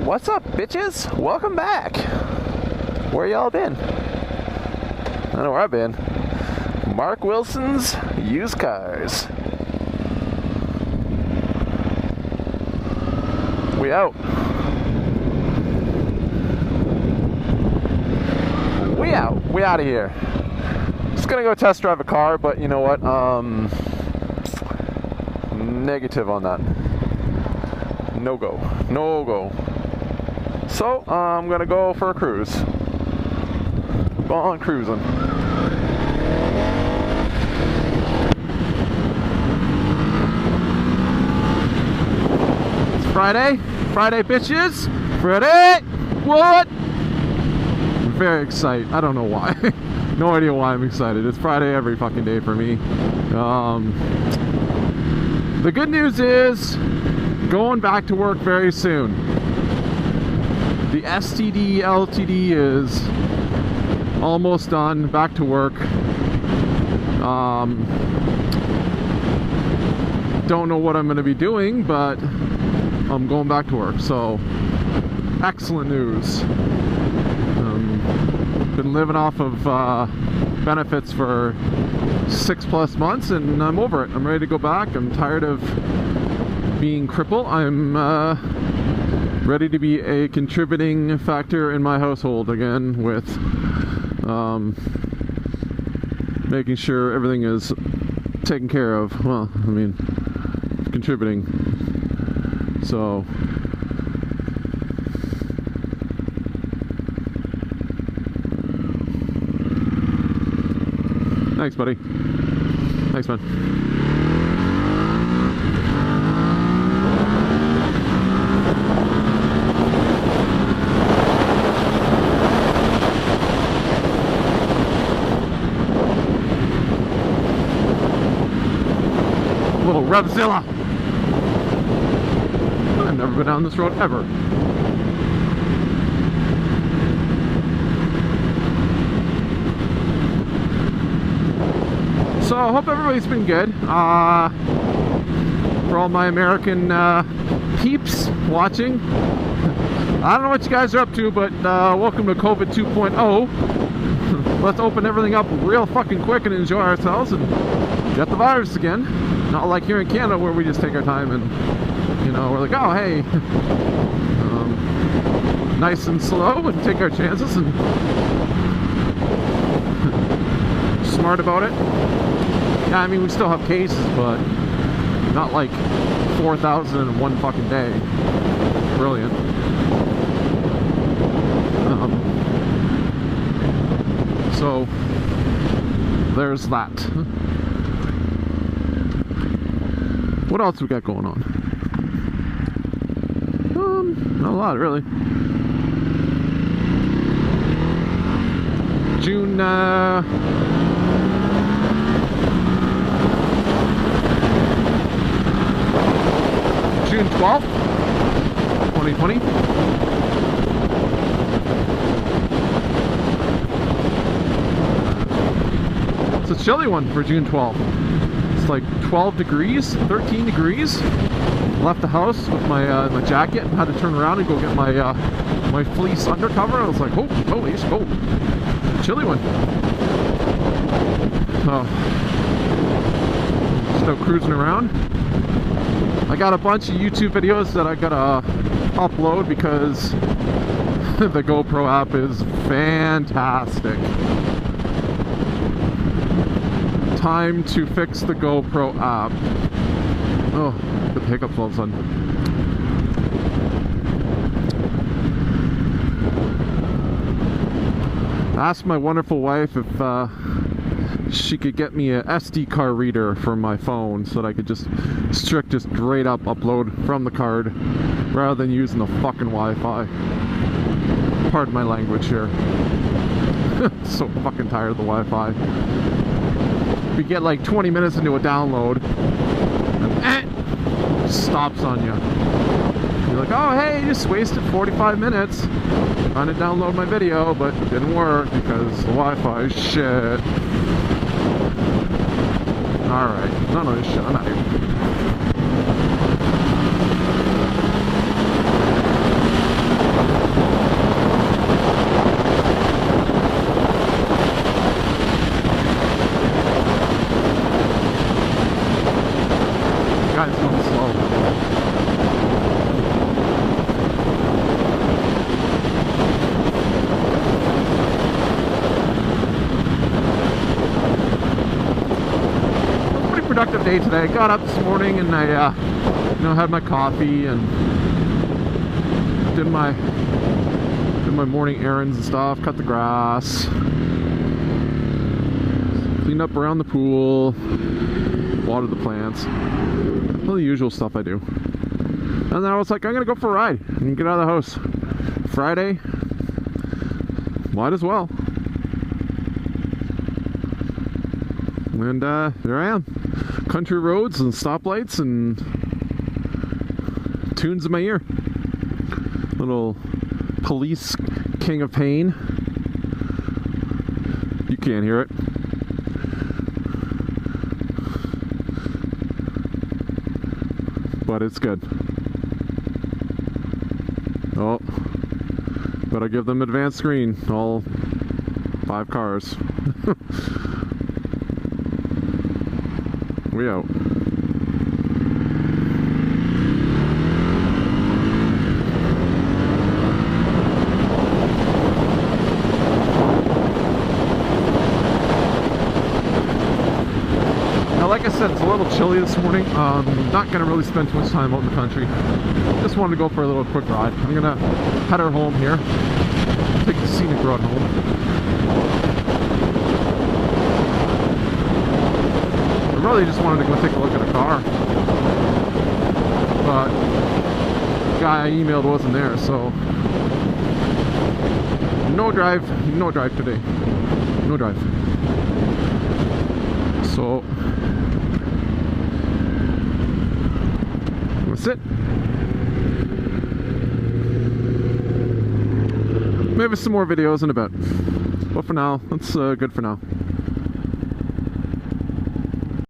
What's up, bitches? Welcome back. Where y'all been? I know where I've been. Mark Wilson's Used Cars. We out. We out of here. Just gonna go test drive a car, but you know what? Negative on that. No go. So I'm gonna go for a cruise. Go on cruising. It's Friday, bitches. Friday. What? I'm very excited. I don't know why. No idea why I'm excited. It's Friday every fucking day for me. The good news is going back to work very soon. The STD LTD is almost done. Back to work. Don't know what I'm going to be doing, but I'm going back to work. So excellent news. Been living off of benefits for 6+ months, and I'm over it. I'm ready to go back. I'm tired of being crippled. I'm ready to be a contributing factor in my household again, with making sure everything is taken care of. Well, I mean, contributing. So thanks, buddy. Thanks, man. Little Revzilla. I've never been down this road ever. So I hope everybody's been good. For all my American peeps watching, I don't know what you guys are up to, but welcome to COVID 2.0. Let's open everything up real fucking quick and enjoy ourselves and get the virus again. Not like here in Canada where we just take our time and, you know, we're like, oh hey, nice and slow and take our chances and smart about it. Yeah, I mean, we still have cases, but not like 4,000 in one fucking day. Brilliant. So there's that. What else we got going on? Not a lot, really. June 12th, 2020. It's a chilly one for June 12th. It's like 12 degrees, 13 degrees. Left the house with my my jacket and had to turn around and go get my my fleece undercover. I was like, oh, holy shit, oh, chilly one. Just out cruising around. I got a bunch of YouTube videos that I gotta upload because the GoPro app is fantastic. Time to fix the GoPro app. Oh, the hiccups all of a sudden. I asked my wonderful wife if she could get me a SD card reader for my phone so that I could just straight up upload from the card rather than using the fucking Wi-Fi. Pardon my language here. So fucking tired of the Wi-Fi. We get like 20 minutes into a download and stops on you. You're like, oh hey, you just wasted 45 minutes trying to download my video, but it didn't work because the Wi-Fi is shit. Alright, none of this shit. I'm not even. productive day today. I got up this morning and I had my coffee and did my morning errands and stuff, cut the grass, cleaned up around the pool, watered the plants, all the usual stuff I do. And then I was like, I'm gonna go for a ride and get out of the house. Friday, might as well. And there I am. Country roads and stoplights and tunes in my ear. Little Police King of Pain. You can't hear it. But it's good. Oh, better give them advanced screen, all 5 cars. We out. Like I said, it's a little chilly this morning. Not going to really spend too much time out in the country. Just wanted to go for a little quick ride. I'm going to head her home here. Take the scenic road home. I really just wanted to go take a look at a car. But the guy I emailed wasn't there, so no drive today. No drive. So that's it. Maybe some more videos in a bit. But for now, that's good for now.